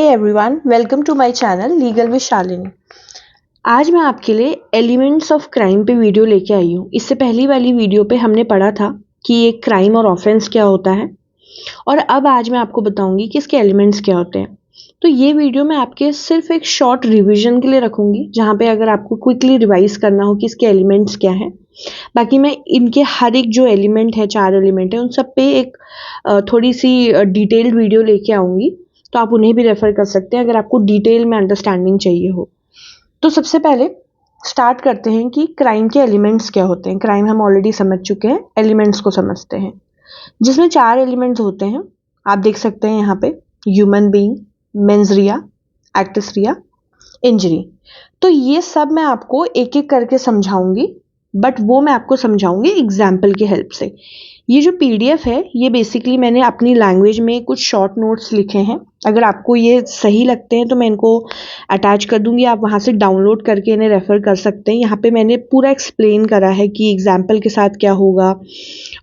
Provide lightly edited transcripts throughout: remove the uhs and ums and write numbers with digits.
Everyone, welcome to my channel legal with Shalini. आज मैं आपके लिए एलिमेंट्स ऑफ क्राइम पे वीडियो लेके आई हूँ। इससे पहली वाली वीडियो पे हमने पढ़ा था कि एक क्राइम और ऑफेंस क्या होता है, और अब आज मैं आपको बताऊंगी कि इसके एलिमेंट्स क्या होते हैं। तो ये वीडियो मैं आपके सिर्फ एक शॉर्ट रिविजन के लिए रखूंगी, जहाँ पे अगर आपको क्विकली रिवाइज करना हो कि इसके एलिमेंट्स क्या हैं। बाकी मैं इनके हर एक जो एलिमेंट है, 4 एलिमेंट है, उन सब पे एक थोड़ी सी डिटेल्ड वीडियो लेके आऊंगी, तो आप उन्हें भी रेफर कर सकते हैं अगर आपको डिटेल में अंडरस्टैंडिंग चाहिए हो। तो सबसे पहले स्टार्ट करते हैं कि क्राइम के एलिमेंट्स क्या होते हैं। क्राइम हम ऑलरेडी समझ चुके हैं, एलिमेंट्स को समझते हैं, जिसमें 4 एलिमेंट्स होते हैं। आप देख सकते हैं यहाँ पे human being, mens rea, actus rea, injury. तो ये सब मैं आपको एक एक करके समझाऊंगी, बट वो मैं आपको समझाऊंगी एग्जाम्पल की हेल्प से। ये जो पीडीएफ है, ये बेसिकली मैंने अपनी लैंग्वेज में कुछ शॉर्ट नोट्स लिखे हैं। अगर आपको ये सही लगते हैं तो मैं इनको अटैच कर दूंगी, आप वहाँ से डाउनलोड करके इन्हें रेफर कर सकते हैं। यहाँ पे मैंने पूरा एक्सप्लेन करा है कि एग्जाम्पल के साथ क्या होगा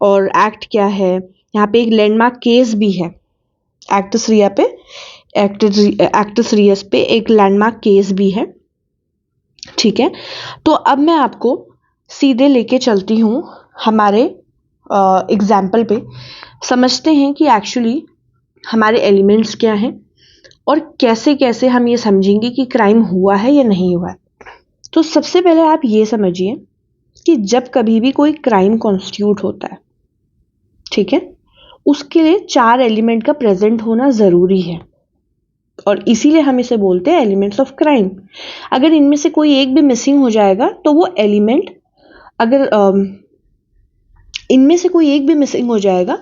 और एक्ट क्या है। यहाँ पे एक लैंडमार्क केस भी है एक्टस रिया पे, एक्टस रियस पे एक लैंडमार्क केस भी है। ठीक है, तो अब मैं आपको सीधे लेके चलती हूँ हमारे एग्जाम्पल पे। समझते हैं कि एक्चुअली हमारे एलिमेंट्स क्या हैं और कैसे कैसे हम ये समझेंगे कि क्राइम हुआ है या नहीं हुआ है। तो सबसे पहले आप ये समझिए कि जब कभी भी कोई क्राइम कॉन्स्टिट्यूट होता है, ठीक है, उसके लिए 4 एलिमेंट का प्रेजेंट होना ज़रूरी है, और इसीलिए हम इसे बोलते हैं एलिमेंट्स ऑफ क्राइम। अगर इनमें से कोई एक भी मिसिंग हो जाएगा तो वो एलिमेंट, अगर इनमें से कोई एक भी मिसिंग हो जाएगा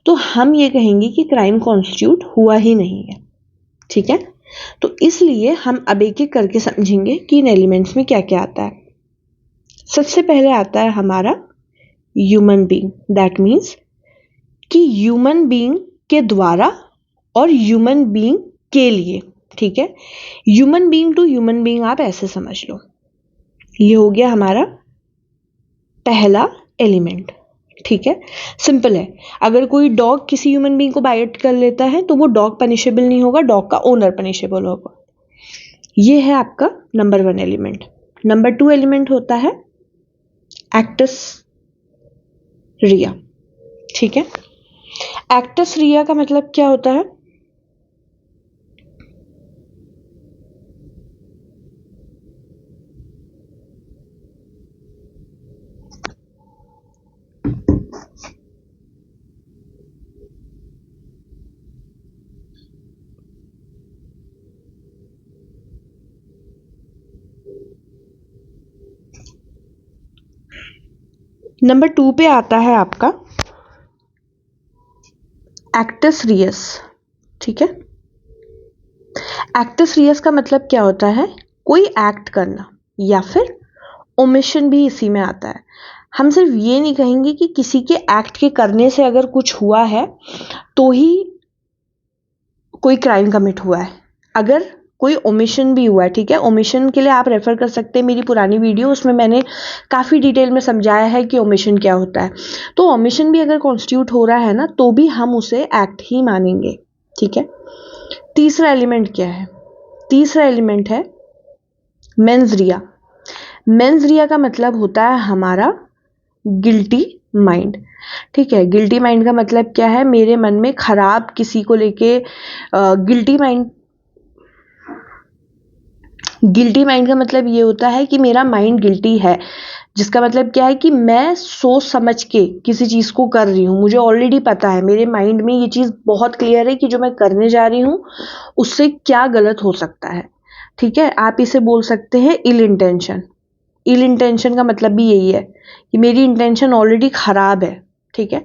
तो हम ये कहेंगे कि क्राइम कॉन्स्टिट्यूट हुआ ही नहीं है। ठीक है, तो इसलिए हम अब एक एक करके समझेंगे कि इन एलिमेंट्स में क्या क्या आता है। सबसे पहले आता है हमारा ह्यूमन बीइंग। दैट मीन्स कि ह्यूमन बीइंग के द्वारा और ह्यूमन बीइंग के लिए। ठीक है, human being to human being आप ऐसे समझ लो। ये हो गया हमारा पहला एलिमेंट। ठीक है, सिंपल है। अगर कोई डॉग किसी ह्यूमन बीइंग को बाइट कर लेता है तो वो डॉग पनिशेबल नहीं होगा, डॉग का ओनर पनिशेबल होगा। ये है आपका नंबर 1 एलिमेंट। नंबर 2 एलिमेंट होता है एक्टस रिया। ठीक है, एक्टस रिया का मतलब क्या होता है? नंबर 2 पे आता है आपका एक्टस रियस। ठीक है, एक्टस रियस का मतलब क्या होता है? कोई एक्ट करना, या फिर ओमिशन भी इसी में आता है। हम सिर्फ ये नहीं कहेंगे कि किसी के एक्ट के करने से अगर कुछ हुआ है तो ही कोई क्राइम कमिट हुआ है, अगर कोई ओमिशन भी हुआ है। ठीक है, ओमिशन के लिए आप रेफर कर सकते हैं मेरी पुरानी वीडियो, उसमें मैंने काफ़ी डिटेल में समझाया है कि ओमिशन क्या होता है। तो ओमिशन भी अगर कॉन्स्टिट्यूट हो रहा है ना, तो भी हम उसे एक्ट ही मानेंगे। ठीक है, तीसरा एलिमेंट क्या है? तीसरा एलिमेंट है मेंस रिया। मेंस रिया का मतलब होता है हमारा गिल्टी माइंड। ठीक है, गिल्टी माइंड का मतलब क्या है? मेरे मन में खराब किसी को लेके गिल्टी माइंड का मतलब ये होता है कि मेरा माइंड गिल्टी है, जिसका मतलब क्या है कि मैं सोच समझ के किसी चीज़ को कर रही हूँ। मुझे ऑलरेडी पता है, मेरे माइंड में ये चीज़ बहुत क्लियर है कि जो मैं करने जा रही हूँ उससे क्या गलत हो सकता है। ठीक है, आप इसे बोल सकते हैं इल इंटेंशन। इल इंटेंशन का मतलब भी यही है कि मेरी इंटेंशन ऑलरेडी खराब है। ठीक है,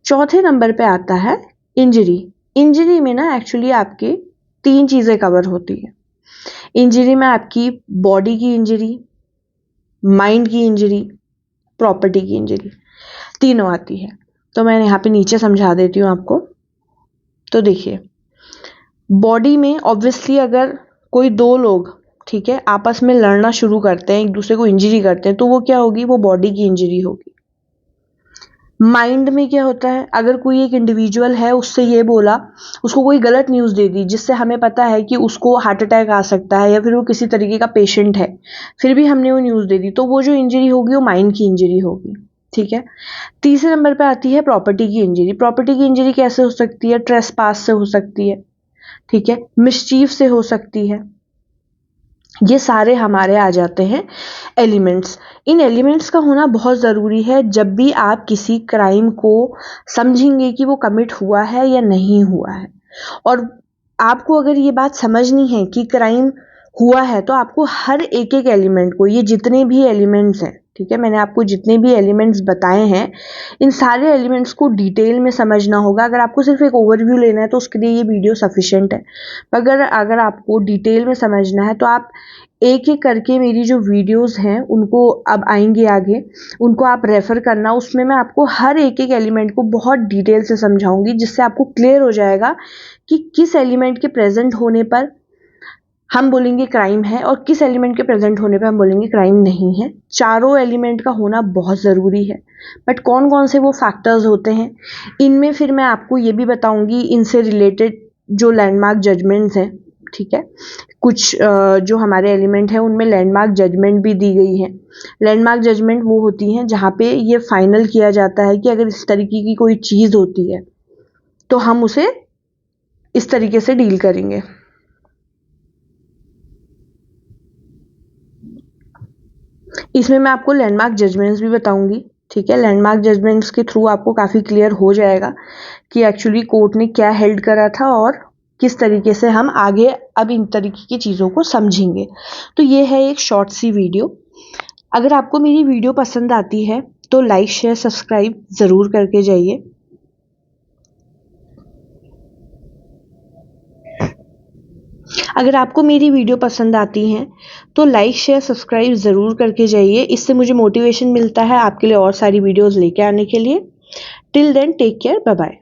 चौथे नंबर पे आता है इंजरी। इंजरी में ना एक्चुअली आपके 3 चीज़ें कवर होती है। इंजरी में आपकी बॉडी की इंजरी, माइंड की इंजरी, प्रॉपर्टी की इंजरी, तीनों आती है। तो मैं यहाँ पे नीचे समझा देती हूँ आपको। तो देखिए, बॉडी में ऑब्वियसली अगर कोई 2 लोग, ठीक है, आपस में लड़ना शुरू करते हैं, एक दूसरे को इंजरी करते हैं, तो वो क्या होगी? वो बॉडी की इंजरी होगी। माइंड में क्या होता है, अगर कोई एक इंडिविजुअल है उससे ये बोला, उसको कोई गलत न्यूज़ दे दी जिससे हमें पता है कि उसको हार्ट अटैक आ सकता है या फिर वो किसी तरीके का पेशेंट है, फिर भी हमने वो न्यूज़ दे दी, तो वो जो इंजरी होगी वो माइंड की इंजरी होगी। ठीक है। तीसरे नंबर पे आती है प्रॉपर्टी की इंजरी। प्रॉपर्टी की इंजरी कैसे हो सकती है? ट्रेसपास से हो सकती है, ठीक है, मिसचीफ से हो सकती है। ये सारे हमारे आ जाते हैं एलिमेंट्स। इन एलिमेंट्स का होना बहुत ज़रूरी है जब भी आप किसी क्राइम को समझेंगे कि वो कमिट हुआ है या नहीं हुआ है। और आपको अगर ये बात समझनी है कि क्राइम हुआ है तो आपको हर एक एक एलिमेंट को, ये जितने भी एलिमेंट्स हैं, ठीक है, मैंने आपको जितने भी एलिमेंट्स बताए हैं, इन सारे एलिमेंट्स को डिटेल में समझना होगा। अगर आपको सिर्फ एक ओवरव्यू लेना है तो उसके लिए ये वीडियो सफिशिएंट है, मगर अगर आपको डिटेल में समझना है तो आप एक एक करके मेरी जो वीडियोस हैं उनको अब आएंगे आगे, उनको आप रेफ़र करना। उसमें मैं आपको हर एक एक एलिमेंट को बहुत डिटेल से समझाऊंगी, जिससे आपको क्लियर हो जाएगा कि किस एलिमेंट के प्रेजेंट होने पर हम बोलेंगे क्राइम है और किस एलिमेंट के प्रेजेंट होने पे हम बोलेंगे क्राइम नहीं है। चारों एलिमेंट का होना बहुत ज़रूरी है, बट कौन कौन से वो फैक्टर्स होते हैं इनमें फिर मैं आपको ये भी बताऊंगी, इनसे रिलेटेड जो लैंडमार्क जजमेंट्स हैं, ठीक है, कुछ जो हमारे एलिमेंट हैं उनमें लैंडमार्क जजमेंट भी दी गई है। लैंडमार्क जजमेंट वो होती हैं जहाँ पे ये फाइनल किया जाता है कि अगर इस तरीके की कोई चीज़ होती है तो हम उसे इस तरीके से डील करेंगे। इसमें मैं आपको लैंडमार्क जजमेंट्स भी बताऊंगी, ठीक है। लैंडमार्क जजमेंट्स के थ्रू आपको काफ़ी क्लियर हो जाएगा कि एक्चुअली कोर्ट ने क्या हेल्ड करा था और किस तरीके से हम आगे अब इन तरीके की चीज़ों को समझेंगे। तो ये है एक शॉर्ट सी वीडियो। अगर आपको मेरी वीडियो पसंद आती है तो लाइक शेयर सब्सक्राइब ज़रूर करके जाइए। अगर आपको मेरी वीडियो पसंद आती हैं तो लाइक शेयर सब्सक्राइब ज़रूर करके जाइए, इससे मुझे मोटिवेशन मिलता है आपके लिए और सारी वीडियोस लेके आने के लिए। Till then take care, bye bye.